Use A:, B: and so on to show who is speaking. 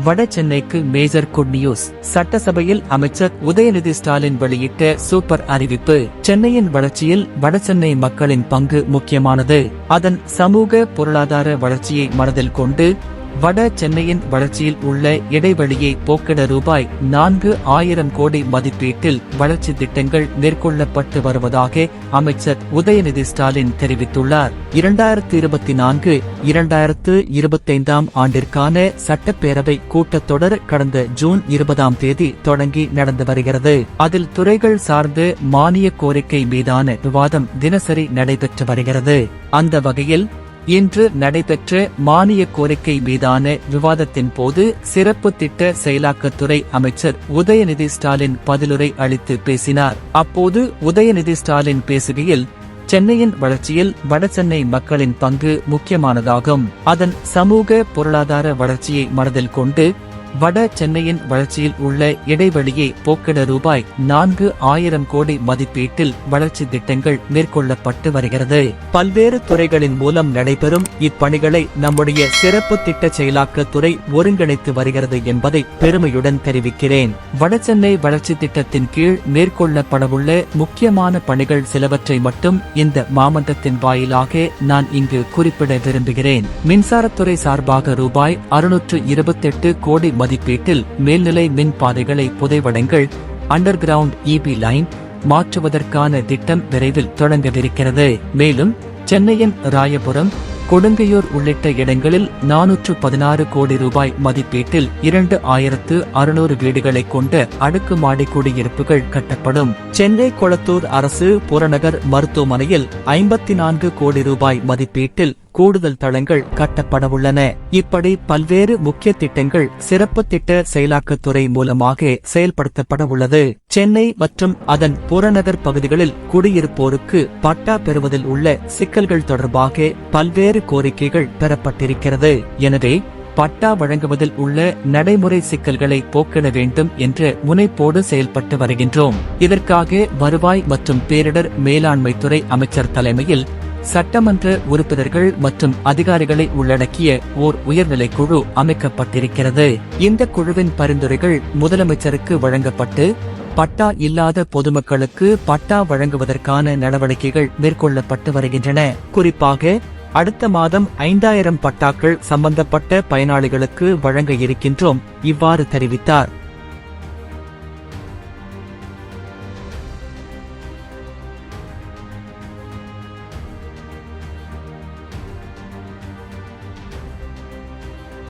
A: வட சென்னைக்கு major good news. சட்டசபையில் அமைச்சர் உதயநிதி ஸ்டாலின் வெளியிட்ட சூப்பர் அறிவிப்பு. சென்னையின் வளர்ச்சியில் வடசென்னை மக்களின் பங்கு முக்கியமானது. அதன் சமூக பொருளாதார வளர்ச்சியை மனதில் கொண்டு வட சென்னையின் வளர்ச்சியில் உள்ள இடைவெளியை போக்கிட ரூபாய் 4,000 கோடி மதிப்பீட்டில் வளர்ச்சி திட்டங்கள் மேற்கொள்ளப்பட்டு வருவதாக அமைச்சர் உதயநிதி ஸ்டாலின் தெரிவித்துள்ளார். 2024-2025 ஆண்டிற்கான சட்டப்பேரவை கூட்டத்தொடர் கடந்த ஜூன் 20 தொடங்கி நடந்து வருகிறது. அதில் துறைகள் சார்ந்த மானிய கோரிக்கை மீதான விவாதம் தினசரி நடைபெற்று வருகிறது. அந்த வகையில் இன்று நடைபெற்ற மானிய கோரிக்கை மீதான விவாதத்தின் போது சிறப்பு திட்ட செயலாக்கத்துறை அமைச்சர் உதயநிதி ஸ்டாலின் பதிலுரை அளித்து பேசினார். அப்போது உதயநிதி ஸ்டாலின் பேசுகையில், சென்னையின் வளர்ச்சியில் வடசென்னை மக்களின் பங்கு முக்கியமானதாகும். அதன் சமூக பொருளாதார வளர்ச்சியை மனதில் கொண்டு வட சென்னையின் வளர்ச்சியில் உள்ள இடைவெளியை போக்கிட ரூபாய் 4,000 கோடி மதிப்பீட்டில் வளர்ச்சி திட்டங்கள் மேற்கொள்ளப்பட்டு வருகிறது. பல்வேறு துறைகளின் மூலம் நடைபெறும் இப்பணிகளை நம்முடைய சிறப்பு திட்ட செயலாக்கத்துறை ஒருங்கிணைத்து வருகிறது என்பதை பெருமையுடன் தெரிவிக்கிறேன். வடசென்னை வளர்ச்சி திட்டத்தின் கீழ் மேற்கொள்ளப்படவுள்ள முக்கியமான பணிகள் சிலவற்றை மட்டும் இந்த மாமன்றத்தின் வாயிலாக நான் இங்கு குறிப்பிட விரும்புகிறேன். மின்சாரத்துறை சார்பாக ரூபாய் 628 கோடி மதிப்பீட்டில் மேல்நிலை மின் பாதைகளை புதைவடங்கள் அண்டர் கிரவுண்ட் இபி லைன் மாற்றுவதற்கான திட்டம் விரைவில் தொடங்கவிருக்கிறது. மேலும் சென்னையின் ராயபுரம், கொடுங்கையூர் உள்ளிட்ட இடங்களில் 416 கோடி ரூபாய் மதிப்பீட்டில் 2,600 வீடுகளை கொண்ட அடுக்குமாடி குடியிருப்புகள் கட்டப்படும். சென்னை கொளத்தூர் அரசு புறநகர் மருத்துவமனையில் 54 கோடி ரூபாய் மதிப்பீட்டில் கூடுதல் தளங்கள் கட்டப்படவுள்ளன. இப்படி பல்வேறு முக்கிய திட்டங்கள் சிறப்பு திட்ட செயலாக்கத்துறை மூலமாக செயல்படுத்தப்பட உள்ளது. சென்னை மற்றும் அதன் புறநகர் பகுதிகளில் குடியிருப்போருக்கு பட்டா பெறுவதில் உள்ள சிக்கல்கள் தொடர்பாக பல்வேறு கோரிக்கைகள் பெறப்பட்டிருக்கிறது. எனவே பட்டா வழங்குவதில் உள்ள நடைமுறை சிக்கல்களை போக்கிட வேண்டும் என்ற முனைப்போடு செயல்பட்டு வருகின்றோம். இதற்காக வருவாய் மற்றும் பேரிடர் மேலாண்மைத்துறை அமைச்சர் தலைமையில் சட்டமன்ற உறுப்பினர்கள் மற்றும் அதிகாரிகளை உள்ளடக்கிய ஓர் உயர்நிலை குழு அமைக்கப்பட்டிருக்கிறது. இந்த குழுவின் பரிந்துரைகள் முதலமைச்சருக்கு வழங்கப்பட்டு பட்டா இல்லாத பொதுமக்களுக்கு பட்டா வழங்குவதற்கான நடவடிக்கைகள் மேற்கொள்ளப்பட்டு வருகின்றன. குறிப்பாக அடுத்த மாதம் 5,000 பட்டாக்கள் சம்பந்தப்பட்ட பயனாளிகளுக்கு வழங்க இருக்கின்றோம். இவ்வாறு தெரிவித்தார்.